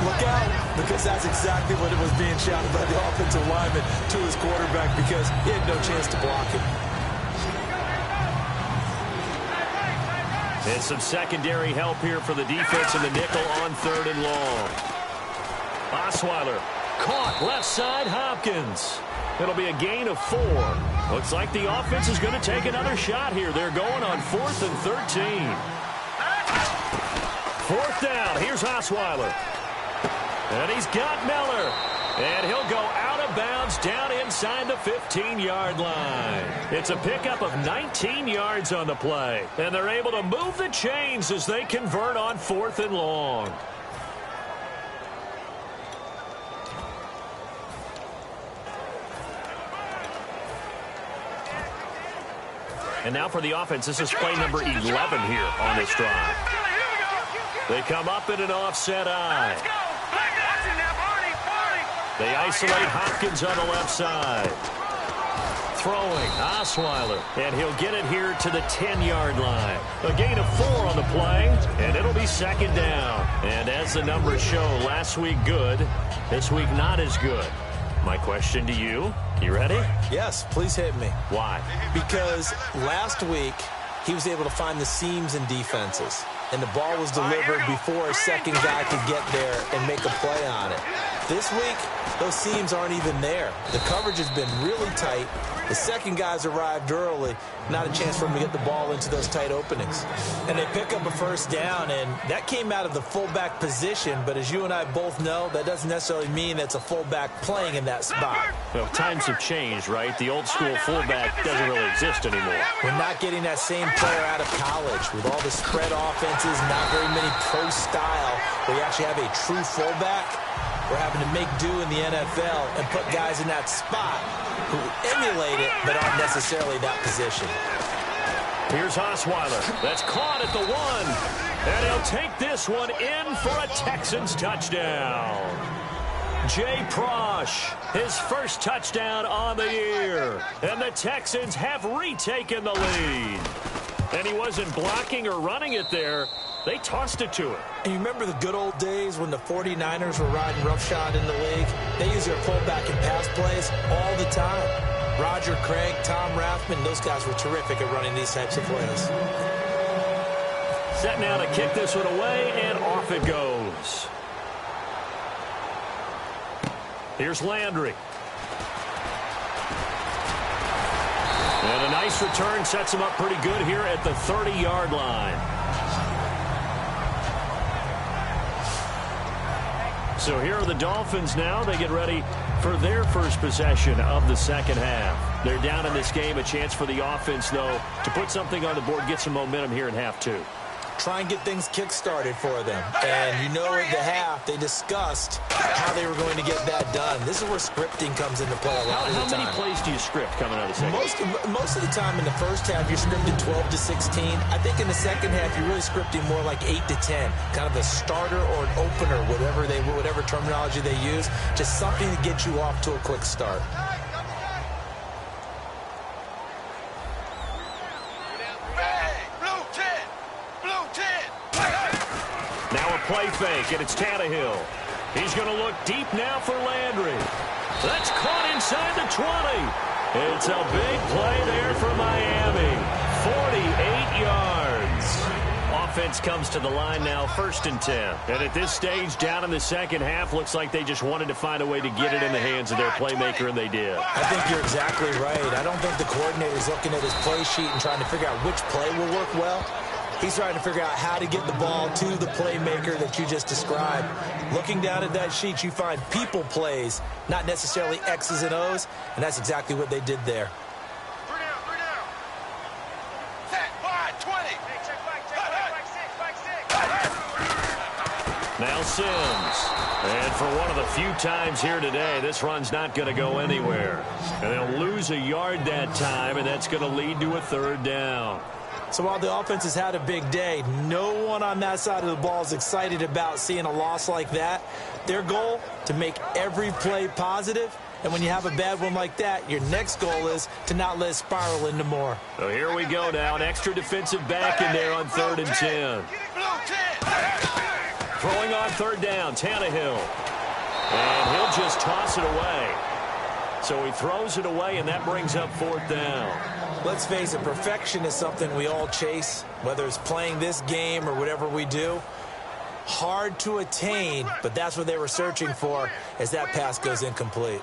Look out, because that's exactly what it was being shouted by the offensive lineman to his quarterback because he had no chance to block him. And some secondary help here for the defense in the nickel on 3rd and long. Osweiler caught left side Hopkins. It'll be a gain of 4. Looks like the offense is going to take another shot here. They're going on 4th and 13. 4th down. Here's Osweiler. And he's got Miller. And he'll go out of bounds down inside the 15-yard line. It's a pickup of 19 yards on the play. And they're able to move the chains as they convert on 4th and long. And now for the offense, this is play number 11 here on this drive. They come up in an offset eye. They isolate Hopkins on the left side. Throwing, Osweiler, and he'll get it here to the 10-yard line. A gain of 4 on the play, and it'll be second down. And as the numbers show, last week good, this week not as good. My question to you, you ready? Yes, please hit me. Why? Because last week, he was able to find the seams in defenses, and the ball was delivered before a second guy could get there and make a play on it. This week, those seams aren't even there. The coverage has been really tight. The second guy's arrived early. Not a chance for him to get the ball into those tight openings. And they pick up a first down, and that came out of the fullback position. But as you and I both know, that doesn't necessarily mean it's a fullback playing in that spot. Well, times have changed, right? The old school fullback doesn't really exist anymore. We're not getting that same player out of college with all the spread offenses, not very many pro style, where you actually have a true fullback. We're having to make do in the NFL and put guys in that spot who emulate it but aren't necessarily that position. Here's Osweiler. That's caught at the 1. And he'll take this one in for a Texans touchdown. Jay Prosh, his first touchdown on the year. And the Texans have retaken the lead. And he wasn't blocking or running it there. They tossed it to him. And you remember the good old days when the 49ers were riding roughshod in the league? They use their fullback in pass plays all the time. Roger Craig, Tom Rathman, those guys were terrific at running these types of plays. Set now to kick this one away, and off it goes. Here's Landry. And a nice return sets him up pretty good here at the 30-yard line. So here are the Dolphins now. They get ready for their first possession of the second half. They're down in this game. A chance for the offense, though, to put something on the board, get some momentum here in half 2. Try and get things kick-started for them. And you know at the half, they discussed how they were going to get that done. This is where scripting comes into play a lot of the time. How many plays do you script coming out of the second? Most of the time in the first half, you're scripting 12 to 16. I think in the second half, you're really scripting more like 8 to 10. Kind of a starter or an opener, whatever terminology they use. Just something to get you off to a quick start. fake, and it's Tannehill. He's going to look deep now for Landry. That's caught inside the 20. It's a big play there for Miami. 48 yards. Offense comes to the line now, 1st and 10. And at this stage, down in the second half, looks like they just wanted to find a way to get it in the hands of their playmaker, and they did. I think you're exactly right. I don't think the coordinator's looking at his play sheet and trying to figure out which play will work well. He's trying to figure out how to get the ball to the playmaker that you just described. Looking down at that sheet, you find people plays, not necessarily X's and O's, and that's exactly what they did there. Now Sims. And for one of the few times here today, this run's not going to go anywhere. And they'll lose a yard that time, and that's going to lead to a 3rd down. So while the offense has had a big day, no one on that side of the ball is excited about seeing a loss like that. Their goal, to make every play positive. And when you have a bad one like that, your next goal is to not let it spiral into more. So here we go now. An extra defensive back in there on 3rd and 10. Throwing on 3rd down, Tannehill. And he'll just toss it away. So he throws it away, and that brings up 4th down. Let's face it, perfection is something we all chase, whether it's playing this game or whatever we do. Hard to attain, but that's what they were searching for as that pass goes incomplete.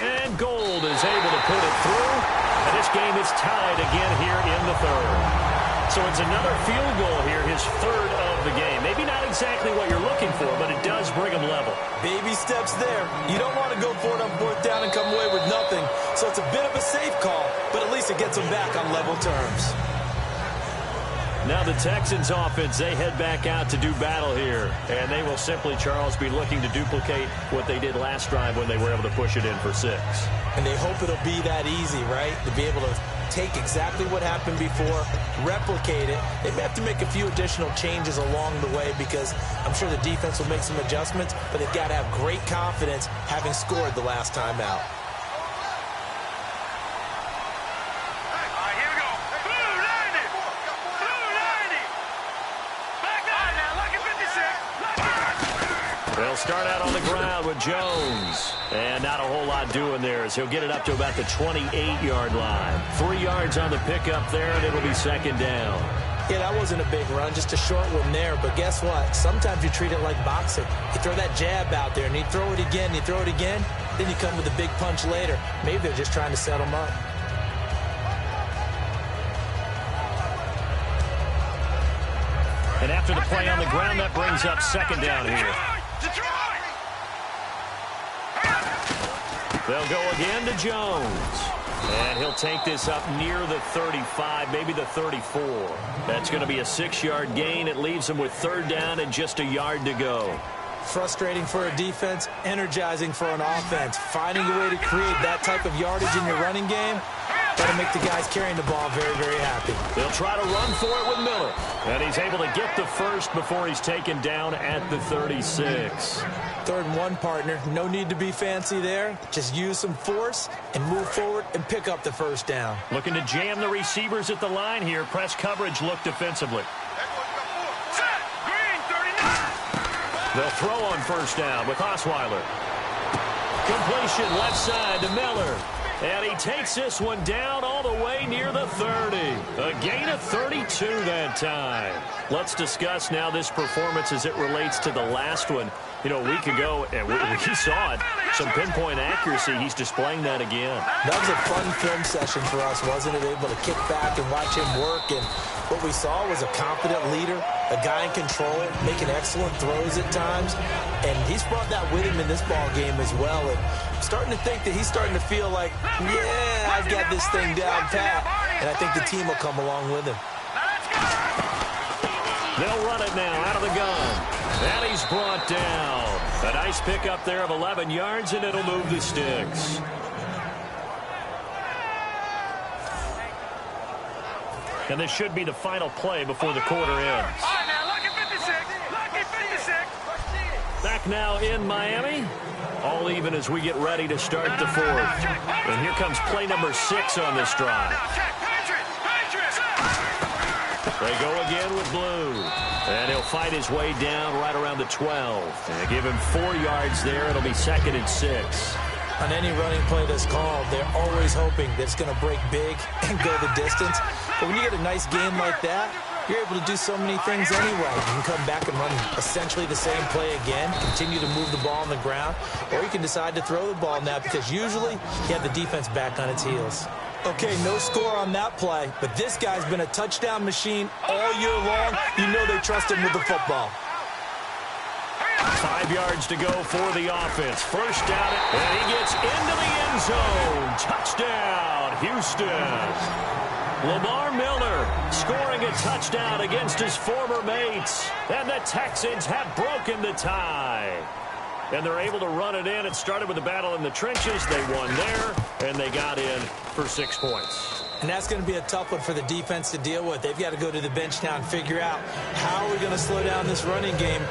And Gold is able to put it through. And this game is tied again here in the 3rd. So it's another field goal here, his 3rd of the game. Maybe not exactly what you're looking for, but it does bring him level. Baby steps there. You don't want to go for it on 4th down and come away with nothing. So it's a bit of a safe call, but at least it gets them back on level terms. Now the Texans offense, they head back out to do battle here. And they will simply, Charles, be looking to duplicate what they did last drive when they were able to push it in for 6. And they hope it'll be that easy, right? To be able to take exactly what happened before, replicate it. They may have to make a few additional changes along the way because I'm sure the defense will make some adjustments, but they've got to have great confidence having scored the last time out. They'll start out on the ground with Jones. And not a whole lot doing there as he'll get it up to about the 28-yard line. 3 yards on the pickup there, and it'll be 2nd down. Yeah, that wasn't a big run, just a short one there. But guess what? Sometimes you treat it like boxing. You throw that jab out there, and you throw it again, you throw it again, then you come with a big punch later. Maybe they're just trying to set them up. And after the play on the ground, that brings up 2nd down here. They'll go again to Jones. And he'll take this up near the 35, maybe the 34. That's going to be a 6-yard gain. It leaves him with 3rd down and just a yard to go. Frustrating for a defense, energizing for an offense. Finding a way to create that type of yardage in your running game, that'll make the guys carrying the ball very, very happy. They'll try to run for it with Miller. And he's able to get the first before he's taken down at the 36. 3rd and 1, partner. No need to be fancy there. Just use some force and move forward and pick up the 1st down. Looking to jam the receivers at the line here. Press coverage look defensively. They'll throw on 1st down with Osweiler. Completion left side to Miller. And he takes this one down all the way near the 30. A gain of 32 that time. Let's discuss now this performance as it relates to the last one. You know, a week ago, and we saw it. Some pinpoint accuracy. He's displaying that again. That was a fun film session for us, wasn't it? Able to kick back and watch him work. And what we saw was a confident leader, a guy in control, making excellent throws at times. And he's brought that with him in this ball game as well. And I'm starting to think that he's starting to feel like, yeah, I've got this thing down pat. And I think the team will come along with him. They'll run it now out of the gun. And he's brought down. A nice pickup there of 11 yards, and it'll move the sticks. And this should be the final play before the quarter ends. All right, now, lucky 56. Lucky 56. Back back now in Miami. All even as we get ready to start the fourth. And here comes play number 6 on this drive. They go again with Blue. And he'll fight his way down right around the 12. And they give him 4 yards there. It'll be 2nd and 6. On any running play that's called, they're always hoping that it's going to break big and go the distance. But when you get a nice game like that, you're able to do so many things anyway. You can come back and run essentially the same play again, continue to move the ball on the ground, or you can decide to throw the ball now because usually you have the defense back on its heels. Okay, no score on that play, but this guy's been a touchdown machine all year long. You know they trust him with the football. 5 yards to go for the offense. First down, and he gets into the end zone. Touchdown, Houston. Lamar Miller scoring a touchdown against his former mates. And the Texans have broken the tie. And they're able to run it in. It started with a battle in the trenches. They won there, and they got in for 6 points. And that's going to be a tough one for the defense to deal with. They've got to go to the bench now and figure out how are we going to slow down this running game.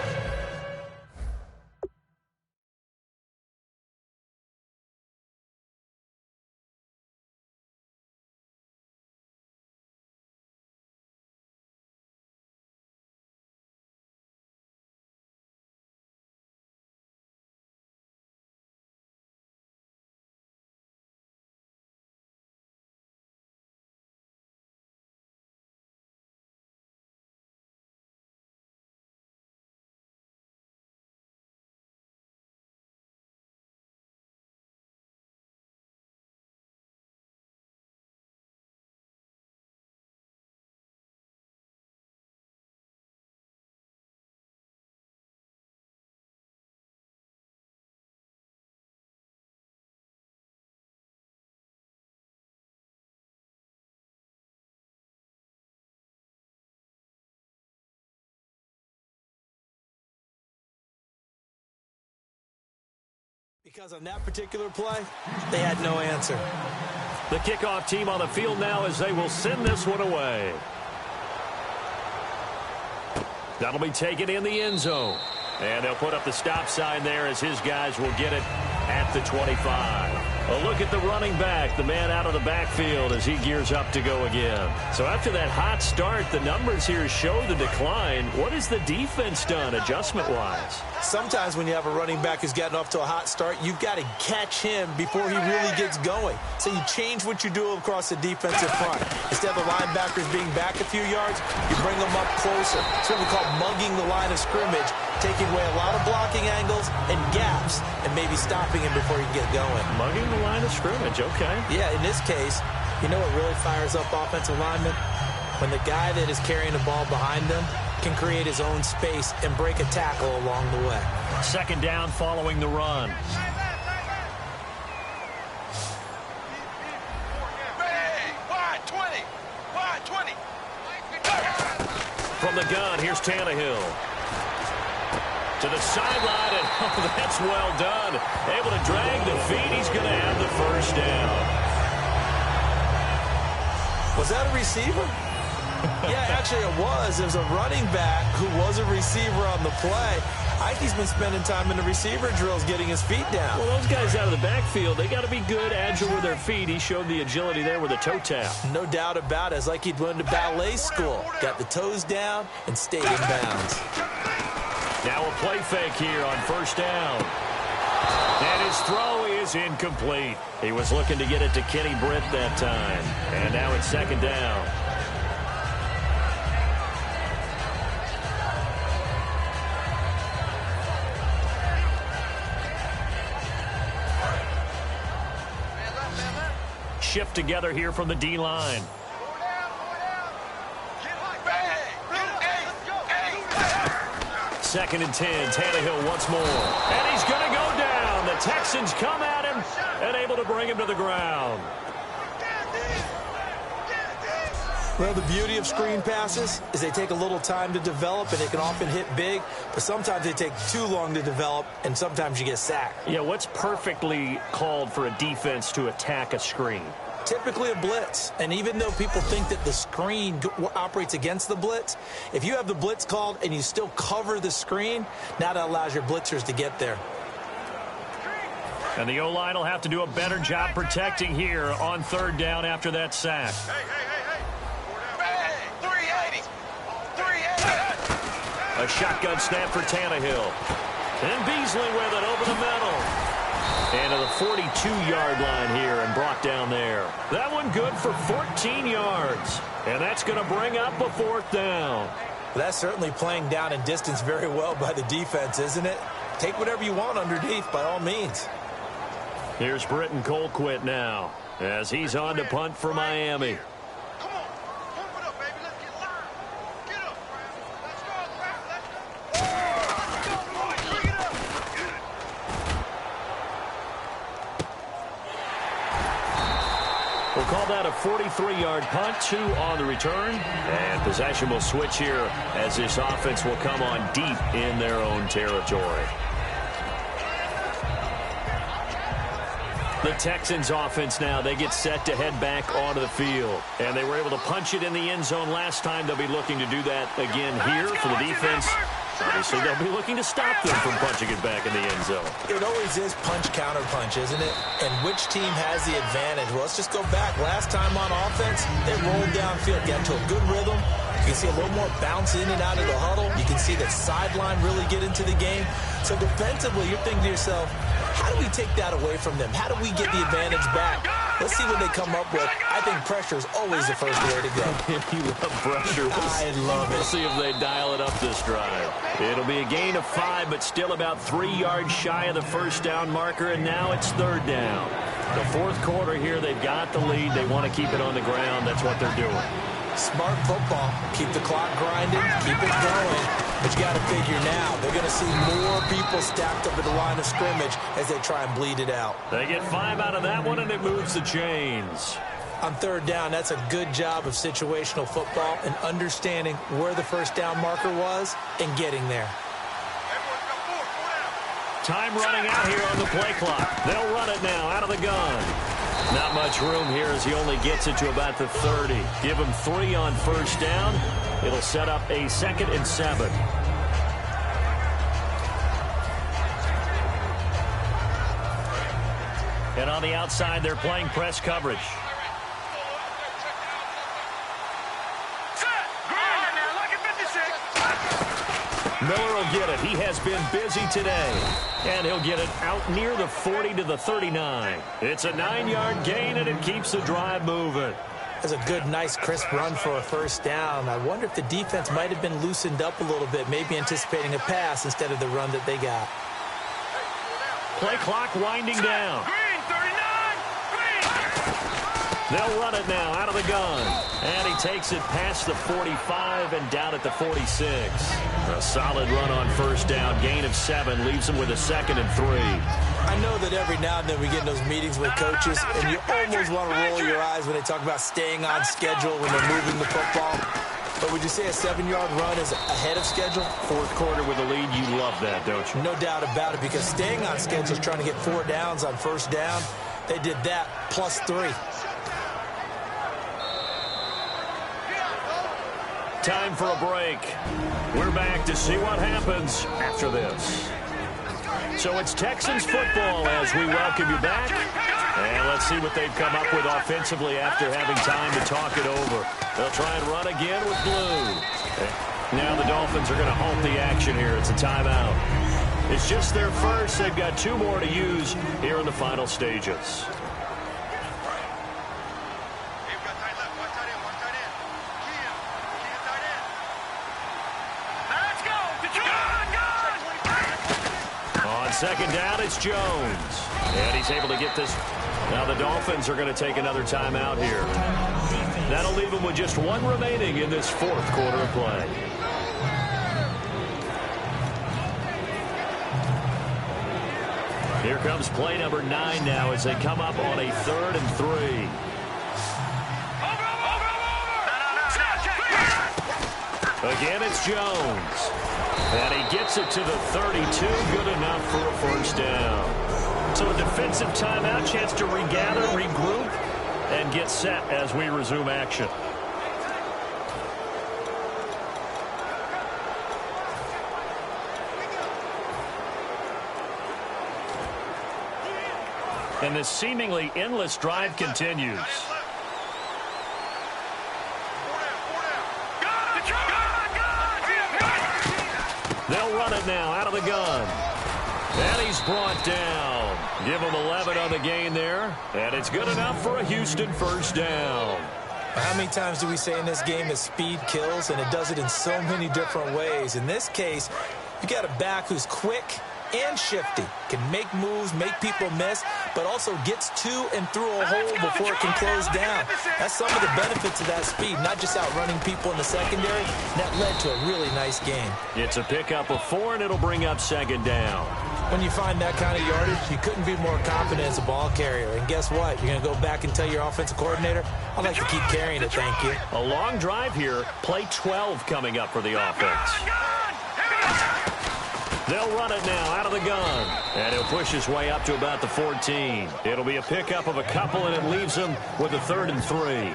Because on that particular play, they had no answer. The kickoff team on the field now as they will send this one away. That'll be taken in the end zone. And they'll put up the stop sign there as his guys will get it at the 25. A look at the running back, the man out of the backfield as he gears up to go again. So after that hot start, the numbers here show the decline. What has the defense done adjustment-wise? Sometimes when you have a running back who's gotten off to a hot start, you've got to catch him before he really gets going. So you change what you do across the defensive front. Instead of the linebackers being back a few yards, you bring them up closer. It's what we call mugging the line of scrimmage, taking away a lot of blocking angles and gaps and maybe stopping him before he can get going. Mugging the line of scrimmage, okay. Yeah, in this case, you know what really fires up offensive linemen? When the guy that is carrying the ball behind them can create his own space and break a tackle along the way. Second down following the run. From the gun, here's Tannehill. To the sideline, and oh, that's well done. Able to drag the feet. He's going to have the first down. Was that a receiver? Yeah, actually it was. It was a running back who was a receiver on the play. I think he's been spending time in the receiver drills getting his feet down. Well, those guys out of the backfield, they got to be good, agile with their feet. He showed the agility there with a toe tap. No doubt about it. It's like he'd went to ballet school. Got the toes down and stayed in bounds. Now a play fake here on first down. And his throw is incomplete. He was looking to get it to Kenny Britt that time. And now it's second down. Shift together here from the D-line. Second and 10, Tannehill once more. And he's going to go down. The Texans come at him and able to bring him to the ground. Well, the beauty of screen passes is they take a little time to develop, and they can often hit big, but sometimes they take too long to develop, and sometimes you get sacked. Yeah, what's perfectly called for a defense to attack a screen? typically a blitz. And even though people think that the screen operates against the blitz, if you have the blitz called and you still cover the screen, now that allows your blitzers to get there. And the O-line will have to do a better job protecting here on third down after that sack. Hey, 380. 380. A shotgun snap for Tannehill. And Beasley with it over the middle. And to the 42-yard line here and brought down there. That one good for 14 yards. And that's going to bring up a fourth down. That's certainly playing down and distance very well by the defense, isn't it? Take whatever you want underneath by all means. Here's Britton Colquitt now as he's on to punt for Miami. Come on. Pump it up, baby. Let's get live. Get up, Brad. Let's go, Brad. Let's go. Boys. Bring it up. We'll call that a 43-yard punt, 2 on the return. And possession will switch here as this offense will come on deep in their own territory. The Texans offense now, they get set to head back onto the field. And they were able to punch it in the end zone last time. They'll be looking to do that again here for the defense. Obviously, they'll be looking to stop them from punching it back in the end zone. It always is punch-counter-punch, isn't it? And which team has the advantage? Well, let's just go back. Last time on offense, they rolled downfield, got to a good rhythm. You can see a little more bounce in and out of the huddle. You can see the sideline really get into the game. So defensively, you're thinking to yourself, how do we take that away from them? How do we get the advantage back? Let's see what they come up with. I think pressure is always the first way to go. You love pressure. I love it. We'll see if they dial it up this drive. It'll be a gain of 5, but still about 3 yards shy of the first down marker, and now it's third down. The fourth quarter here, they've got the lead. They want to keep it on the ground. That's what they're doing. Smart football. Keep the clock grinding. Keep it going. But you got to figure now, they're going to see more people stacked up at the line of scrimmage as they try and bleed it out. They get 5 out of that one, and it moves the chains. On third down, that's a good job of situational football and understanding where the first down marker was and getting there. Time running out here on the play clock. They'll run it now out of the gun. Not much room here as he only gets it to about the 30. Give him 3 on first down. It'll set up a 2nd and 7. And on the outside, they're playing press coverage. Miller will get it. He has been busy today. And he'll get it out near the 40 to the 39. It's a 9-yard gain, and it keeps the drive moving. That's a good, nice, crisp run for a first down. I wonder if the defense might have been loosened up a little bit, maybe anticipating a pass instead of the run that they got. Play clock winding down. Green, 39. Green. They'll run it now out of the gun. And he takes it past the 45 and down at the 46. A solid run on first down. Gain of 7 leaves him with a 2nd and 3. I know that every now and then we get in those meetings with coaches, and you almost want to roll your eyes when they talk about staying on schedule when they're moving the football. But would you say a 7-yard run is ahead of schedule? Fourth quarter with a lead, you love that, don't you? No doubt about it, because staying on schedule is trying to get 4 downs on first down. They did that plus 3. Time for a break. We're back to see what happens after this. So it's Texans football as we welcome you back. And let's see what they've come up with offensively after having time to talk it over. They'll try and run again with blue. Now the Dolphins are going to halt the action here. It's a timeout. It's just their first. They've got 2 more to use here in the final stages. Second down, it's Jones. And he's able to get this. Now the Dolphins are going to take another timeout here. That'll leave them with just 1 remaining in this fourth quarter of play. Here comes play number 9 now as they come up on a 3rd and 3. Again, it's Jones. And he gets it to the 32. Good enough for a first down. So a defensive timeout, chance to regather, regroup. and get set as we resume action. And this seemingly endless drive continues. They'll run it now out of the gun. And he's brought down. Give him 11 on the gain there. And it's good enough for a Houston first down. How many times do we say in this game that speed kills, and it does it in so many different ways? In this case, you got a back who's quick and shifty, can make moves, make people miss, but also gets to and through a hole before it can close down. That's some of the benefits of that speed, not just outrunning people in the secondary. That led to a really nice game. It's a pickup of 4, and it'll bring up second down. When you find that kind of yardage, you couldn't be more confident as a ball carrier. And guess what? You're going to go back and tell your offensive coordinator, I'd like to keep carrying it, thank you. A long drive here. Play 12 coming up for the offense. They'll run it now out of the gun. And he'll push his way up to about the 14. It'll be a pickup of a couple, and it leaves him with a 3rd and 3.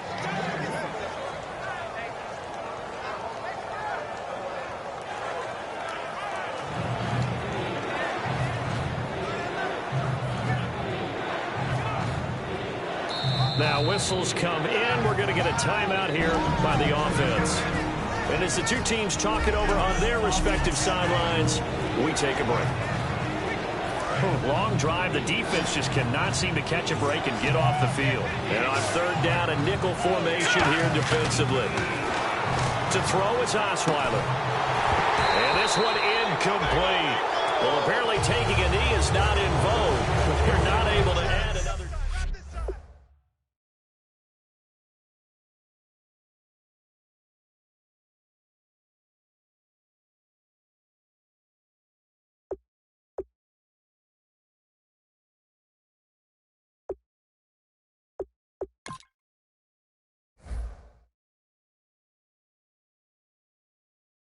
Now whistles come in. We're going to get a timeout here by the offense. And as the two teams talk it over on their respective sidelines, we take a break. Long drive. The defense just cannot seem to catch a break and get off the field. And on 3rd down, a nickel formation here defensively. To throw is Osweiler. And this one incomplete. Well, apparently taking a knee is not in vogue. They're not able to end.